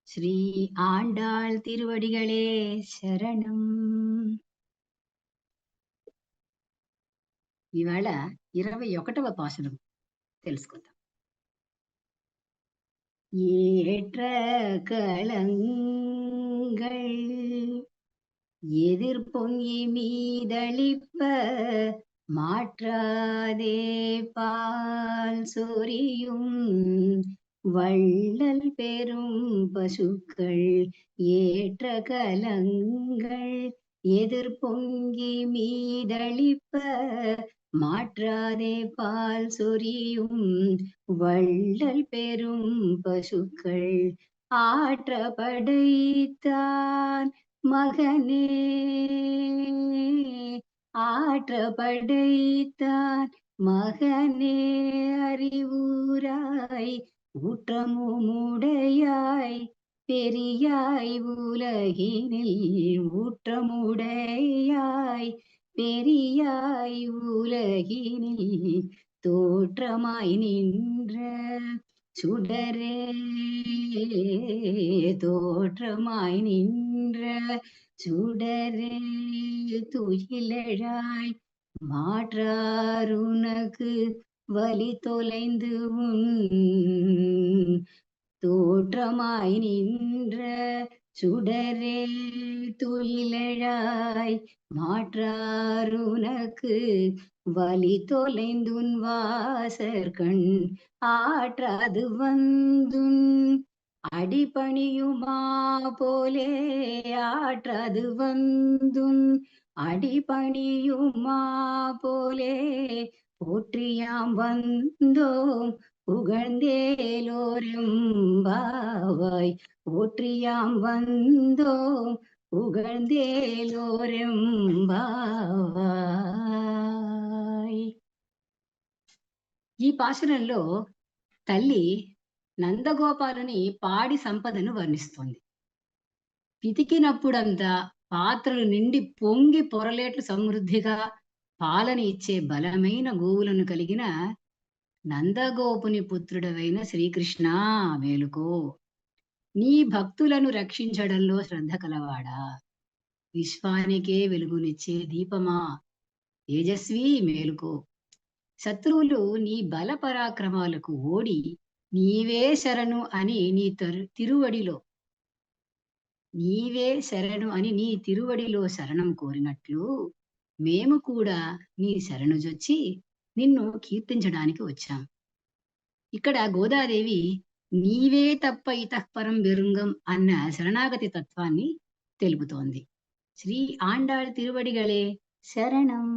శ్రీ ఆండాళ్ తిరువడిகளே శరణం. ఇవాళ 21వ పాసురం తెలుసుకుందాం. ஏற்ற களங்கள் எதிர் பொங்கி மீதளிப்ப மாற்றாதே பால் சொரியும் வள்ளல் பெரும் பசுக்கள் ஏற்ற கலங்கள் எதிர் பொங்கி மீதளிப்ப மாற்றாதே பால் சொரியும் வள்ளல் பெரும் பசுக்கள் ஆற்ற படைத்தான் மகனே, ஆற்ற படைத்தான் மகனே, அறிவுராய் ஊற்றமுடையாய் பெரியாய் உலகினில், ஊற்றமுடையாய் பெரியாய் உலகினில் தோற்றமாய் நின்ற சுடரே, தோற்றமாய் நின்ற சுடரே, துயிலழாய் மாற்றாருனக்கு வலி தொலைந்து உன் தோற்றமாய் நின்ற சுடரே, துயிலழாய் மாற்றாருனக்கு வலி தொலைந்துன் வாசற்கண் ஆற்றாது வந்துன் அடிபணியுமா போலே, ஆற்றாது வந்துன் அடிபணியுமா போலே போற்றியாம் வந்தோம் புகழ்ந்தேலோரெம்பாவாய், போற்றியாம் வந்தோம் புகழ்ந்தேலோరెంబావాయ్. ఈ పాశురంలో తల్లి నందగోపాలుని పాడి సంపదను వర్ణిస్తోంది. పితికినప్పుడంతా పాత్రలు నిండి పొంగి పొరలేట్లు సమృద్ధిగా పాలని ఇచ్చే బలమైన గోవులను కలిగిన నందగోపుని పుత్రుడవైన శ్రీకృష్ణ మేలుకో, నీ భక్తులను రక్షించడంలో శ్రద్ధ కలవాడా, విశ్వానికే వెలుగునిచ్చే దీపమా, తేజస్వి మేలుకో, శత్రువులు నీ బల పరాక్రమాలకు ఓడి నీవే శరణు అని నీ తిరువడిలో నీవే శరణు అని నీ తిరువడిలో శరణం కోరినట్లు మేము కూడా నీ శరణుజొచ్చి నిన్ను కీర్తించడానికి వచ్చాం. ఇక్కడ గోదాదేవి నీవే తప్ప ఇతఃపరం వెరుంగం అన్న శరణాగతి తత్వాన్ని తెలుపుతోంది. శ్రీ ఆండాళ్ తిరువడిகளே శరణం.